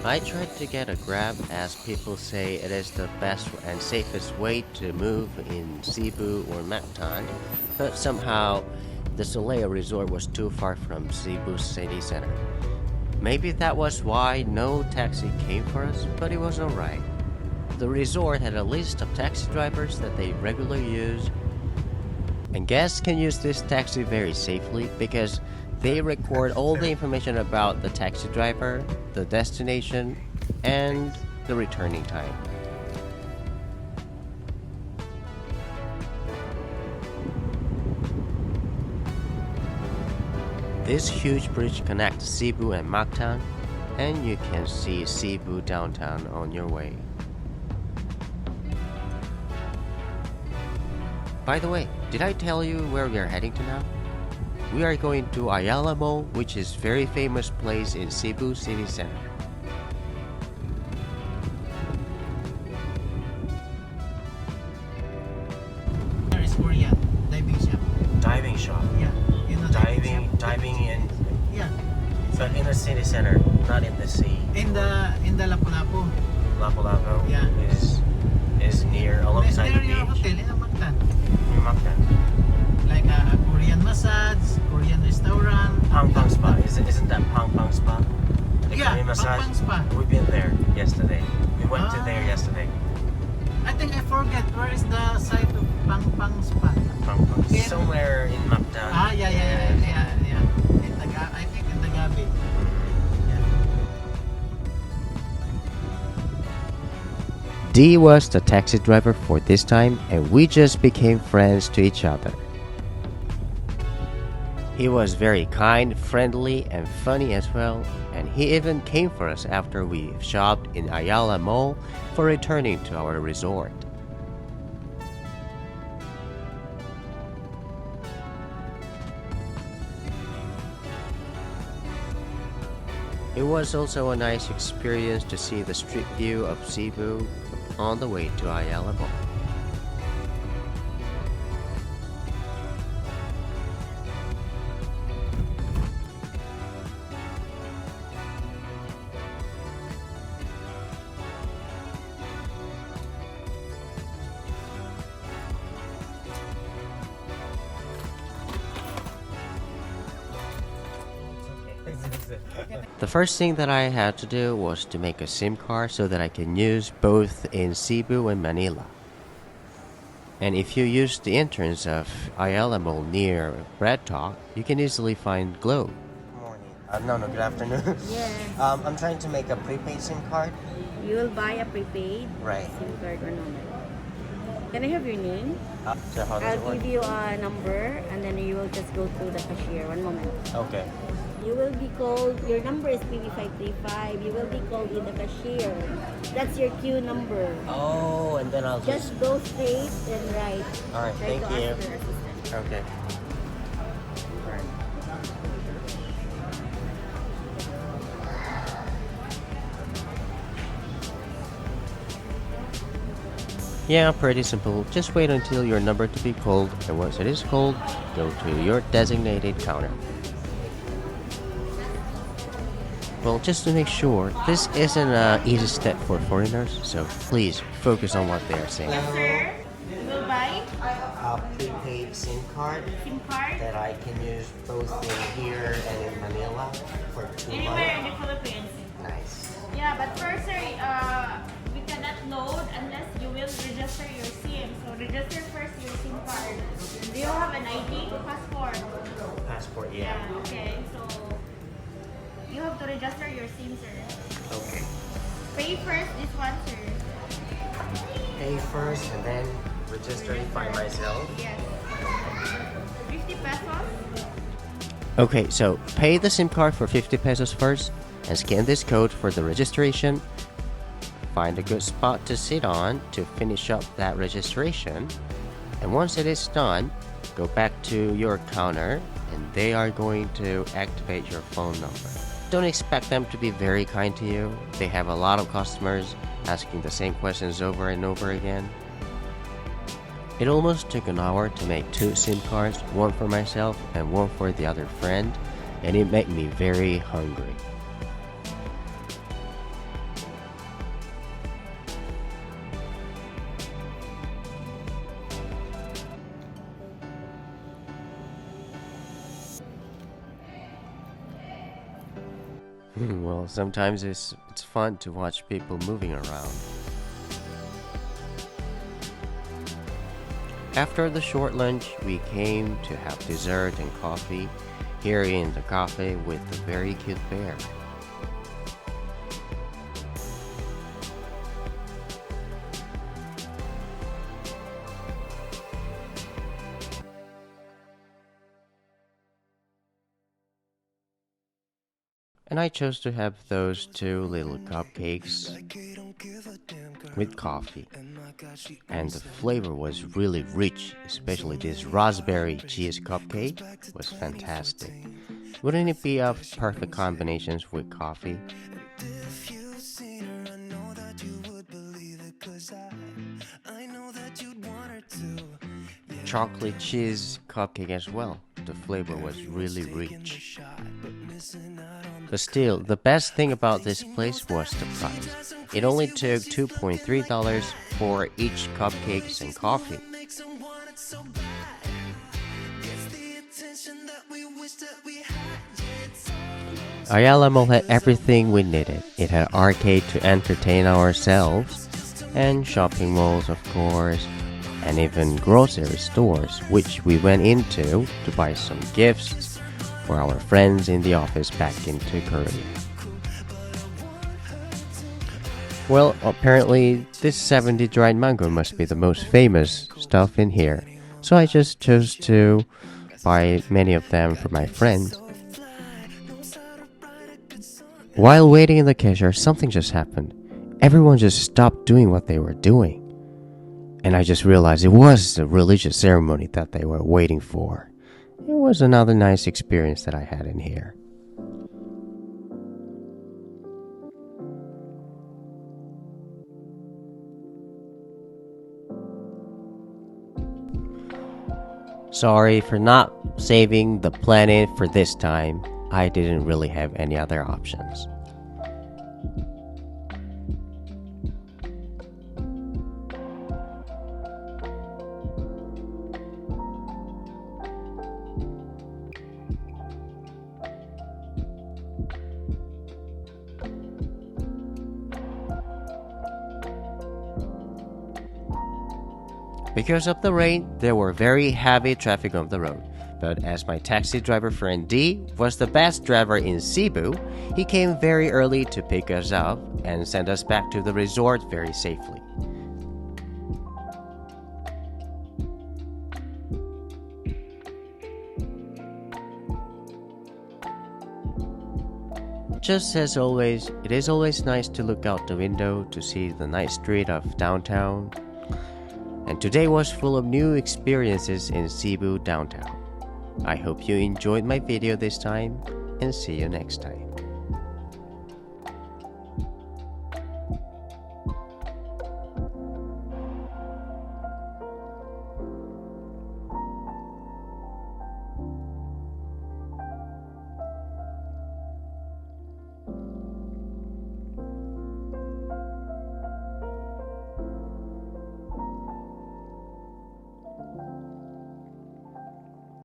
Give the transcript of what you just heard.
I tried to get a Grab as people say it is the best and safest way to move in Cebu or Mactan, but somehow the Soleil resort was too far from Cebu city center. Maybe that was why no taxi came for us, but it was alright. The resort had a list of taxi drivers that they regularly use, and guests can use this taxi very safely because they record all the information about the taxi driver, the destination, and the returning time. This huge bridge connects Cebu and Mactan, and you can see Cebu downtown on your way. By the way, did I tell you where we are heading to now? We are going to Ayala Mall, which is very famous place in Cebu city center. There is Korean diving shop. Diving shop. Yeah, in the diving shop. Diving in, Yeah, but in the city center, not in the sea. in the Lapu-Lapu. Lapu-Lapu Yeah. is near alongside Near the your beach. hotel in Mactan. In Mactan. Like a Korean massage, Korean restaurant. Pang Pang Spa. Isn't that Pang Pang Spa? The Yeah, Korean massage. Pang Pang Spa. We've been there yesterday. We went to there yesterday. I think I forget where is the site of Pang Pang Spa. Pang Pang. In- Somewhere in Mactan. Yeah. In I think in the Gabi. Yeah. D was the taxi driver for this time, and we just became friends to each other. He was very kind, friendly, and funny as well, and he even came for us after we shopped in Ayala Mall for returning to our resort. It was also a nice experience to see the street view of Cebu on the way to Ayala Mall. The first thing that I had to do was to make a SIM card so that I can use both in Cebu and Manila. And if you use the entrance of Ayala Mall near Bread Talk, you can easily find Globe. Good morning. No, good afternoon. Yes. I'm trying to make a prepaid SIM card. You will buy a prepaid Right. SIM card one moment. Can I have your name? So how does it I'll work? give you a number and then you will just go to the cashier. One moment. Okay. You will be called, your number is PB535. You will be called in the cashier. That's your queue number. Oh, and then I'll Just go straight and right. Alright, Try thank to you. ask your assistant. Okay. Yeah, pretty simple. Just wait until your number to be called, and once it is called, go to your designated counter. Well, just to make sure, this isn't an easy step for foreigners, so please focus on what they are saying. Sir, you will buy A prepaid SIM card SIM card that I can use both in here and in Manila for 2 Anywhere in months. the Philippines. Nice. Yeah, but first, sir, we cannot load unless you will register your SIM. So register first your SIM card. Do you have an ID, passport? Passport, Yeah. yeah. Okay, so you have to register your SIM, sir. Okay. Pay first this one, sir. Pay first and then register it by myself. Yes. 50 pesos. Okay, so pay the SIM card for 50 pesos first and scan this code for the registration. Find a good spot to sit on to finish up that registration. And once it is done, go back to your counter and they are going to activate your phone number. Don't expect them to be very kind to you. They have a lot of customers asking the same questions over and over again. It almost took an hour to make 2 SIM cards, one for myself and one for the other friend, and it made me very hungry. Well, sometimes it's fun to watch people moving around. After the short lunch, we came to have dessert and coffee here in the cafe with the very cute bear. And I chose to have those two little cupcakes with coffee. And the flavor was really rich, especially this raspberry cheese cupcake was fantastic. Wouldn't it be a perfect combinations with coffee? Chocolate cheese cupcake as well. The flavor was really rich. But still, the best thing about this place was the price. It only took $2.3 for each cupcakes and coffee. Ayala Mall had everything we needed. It had arcade to entertain ourselves, and shopping malls, of course, and even grocery stores, which we went into to buy some gifts for our friends in the office back into Korea. Well, apparently this 70 dried mango must be the most famous stuff in here, so I just chose to buy many of them for my friends. While waiting in the cashier, something just happened. Everyone just stopped doing what they were doing. And I just realized it was the religious ceremony that they were waiting for. It was another nice experience that I had in here. Sorry for not saving the planet for this time. I didn't really have any other options. Because of the rain, there were very heavy traffic on the road. But as my taxi driver friend D was the best driver in Cebu, he came very early to pick us up and send us back to the resort very safely. Just as always, it is always nice to look out the window to see the nice street of downtown. And today was full of new experiences in Cebu downtown. I hope you enjoyed my video this time, and see you next time.